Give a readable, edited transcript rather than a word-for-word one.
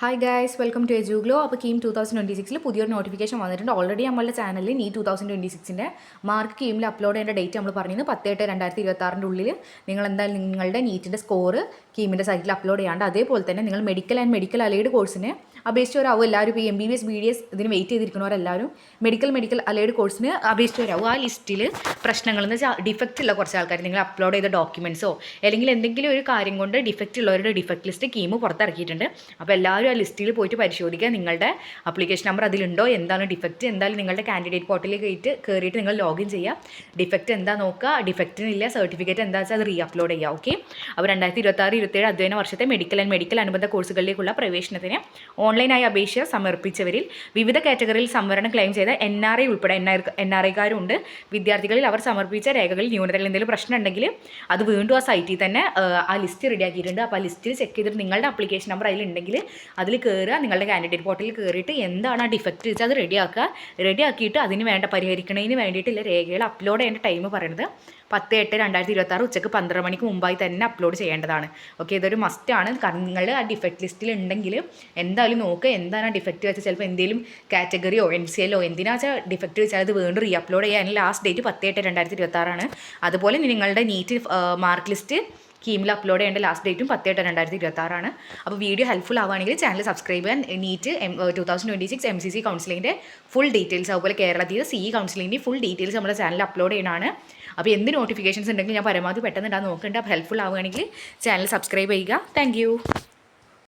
Hi guys, welcome to Eduglow. അപ്പോൾ കീം 2026 പുതിയൊരു notification വന്നിട്ടുണ്ട്. ഓൾറെഡി നമ്മളുടെ ചാനലിൽ നീ 2026 മാർക്ക് കീമിൽ അപ്ലോഡ് ചെയ്യേണ്ട ഡേറ്റ് നമ്മൾ പറഞ്ഞത് 10/8/2026 ഉള്ളിൽ നിങ്ങൾ എന്തായാലും നിങ്ങളുടെ നീറ്റിൻ്റെ സ്കോർ കീമിൻ്റെ സൈറ്റിൽ അപ്ലോഡ് ചെയ്യാണ്ട്. അതേപോലെ തന്നെ നിങ്ങൾ മെഡിക്കൽ ആൻഡ് മെഡിക്കൽ അലൈഡ് കോഴ്സിന് അപേക്ഷിച്ചവരാവും എല്ലാവരും. ഇപ്പോൾ MBBS BDS ഇതിന് വെയിറ്റ് ചെയ്തിരിക്കുന്നവരെല്ലാവരും മെഡിക്കൽ അലൈഡ് കോഴ്സിന് അപേക്ഷിച്ചവരാവും. ആ ലിസ്റ്റിൽ പ്രശ്നങ്ങളെന്ന് വെച്ചാൽ ഡിഫക്റ്റ് ഉള്ള കുറച്ച് ആൾക്കാർ നിങ്ങൾ അപ്ലോഡ് ചെയ്ത ഡോക്യുമെൻറ്റ്സോ അല്ലെങ്കിൽ എന്തെങ്കിലും ഒരു കാര്യം കൊണ്ട് ഡിഫക്റ്റ് ഉള്ളവരുടെ ഡിഫക്റ്റ് ലിസ്റ്റ് കീം പുറത്തിറക്കിയിട്ടുണ്ട്. അപ്പോൾ എല്ലാവരും ആ ലിസ്റ്റിൽ പോയിട്ട് പരിശോധിക്കുക നിങ്ങളുടെ അപ്ലിക്കേഷൻ നമ്പർ അതിലുണ്ടോ, എന്താണ് ഡിഫക്റ്റ്. എന്തായാലും നിങ്ങളുടെ കാൻഡിഡേറ്റ് പോർട്ടലിൽ കയറിയിട്ട് നിങ്ങൾ ലോഗിൻ ചെയ്യുക. ഡിഫക്റ്റ് എന്താ നോക്കുക, ഡിഫക്റ്റിനില്ല സർട്ടിഫിക്കറ്റ് എന്താ വെച്ചാൽ അത് റീ അപ്ലോഡ് ചെയ്യുക. ഓക്കെ. അപ്പോൾ 2026-27 അധ്യയന വർഷത്തെ മെഡിക്കൽ ആൻഡ് മെഡിക്കൽ അനുബന്ധ കോഴ്സുകളിലേക്കുള്ള പ്രവേശനത്തിന് ഓൺലൈനായി അപേക്ഷ സമർപ്പിച്ചവരിൽ വിവിധ കാറ്റഗറിയിൽ സംവരണം ക്ലെയിം ചെയ്ത NRI ഉൾപ്പെടെ NRIക്കാരുണ്ട്. വിദ്യാർത്ഥികളിൽ അവർ സമർപ്പിച്ച രേഖകളിൽ ന്യൂനതകൾ എന്തെങ്കിലും പ്രശ്നം ഉണ്ടെങ്കിൽ അത് വീണ്ടും ആ സൈറ്റിൽ തന്നെ ആ ലിസ്റ്റ് റെഡിയാക്കിയിട്ടുണ്ട്. അപ്പോൾ ആ ലിസ്റ്റിൽ ചെക്ക് ചെയ്തിട്ട് നിങ്ങളുടെ അപ്ലിക്കേഷൻ നമ്പർ അതിലുണ്ടെങ്കിൽ അതിൽ കയറുക. നിങ്ങളുടെ കാൻഡിഡേറ്റ് പോർട്ടലിൽ കയറിയിട്ട് എന്താണ് ആ ഡിഫക്റ്റ് വെച്ചാൽ അത് റെഡിയാക്കിയിട്ട് അതിന് വേണ്ട പരിഹരിക്കുന്നതിന് വേണ്ടിയിട്ടുള്ള രേഖകൾ അപ്ലോഡ് ചെയ്യേണ്ട ടൈം പറയുന്നത് 10/8/2026 ഉച്ചയ്ക്ക് 12 മണിക്ക് മുമ്പായി തന്നെ അപ്ലോഡ് ചെയ്യേണ്ടതാണ്. ഓക്കെ, ഇതൊരു മസ്റ്റാണ്. കാരണം നിങ്ങൾ ആ ഡിഫക്റ്റ് ലിസ്റ്റിൽ ഉണ്ടെങ്കിൽ എന്തായാലും നോക്കുക എന്താണ് ആ ഡിഫക്റ്റ് വെച്ചാൽ. ചിലപ്പോൾ എന്തെങ്കിലും കാറ്റഗറിയോ NCLോ എന്തിനാ വെച്ചാൽ ഡിഫക്റ്റ് വെച്ചാൽ അത് വീണ്ടും റീ അപ്ലോഡ് ചെയ്യാൻ ലാസ്റ്റ് ഡേറ്റ് 10/8/2026 അതുപോലെ നിങ്ങളുടെ നീറ്റ് മാർക്ക് ലിസ്റ്റ് കീമിൽ അപ്ലോഡ് ചെയ്യേണ്ട ലാസ്റ്റ് ഡേറ്റും 10/8/2026. അപ്പോൾ വീഡിയോ ഹെൽപ്ഫുൾ ആവുകയാണെങ്കിൽ ചാനൽ സബ്സ്ക്രൈബ് ചെയ്യാൻ. നീറ്റ് 2026 MCC കൗൺസിലിങ്ങിൻ്റെ ഫുൾ ഡീറ്റെയിൽസ് അതുപോലെ കേരളത്തിൽ CE കൗൺസിലിങ്ങിൻ്റെ ഫുൾ ഡീറ്റെയിൽസ് നമ്മുടെ ചാനലിൽ അപ്ലോഡ് ചെയ്യുന്നതാണ്. അപ്പോൾ എന്ത് നോട്ടിഫിക്കേഷൻസ് ഉണ്ടെങ്കിൽ ഞാൻ പരമാവധി പെട്ടെന്ന് ഇടാൻ നോക്കുന്നുണ്ട്. അപ്പോൾ ഹെൽപ്ഫുൾ ആവുകയാണെങ്കിൽ ചാനൽ സബ്സ്ക്രൈബ് ചെയ്യുക. താങ്ക്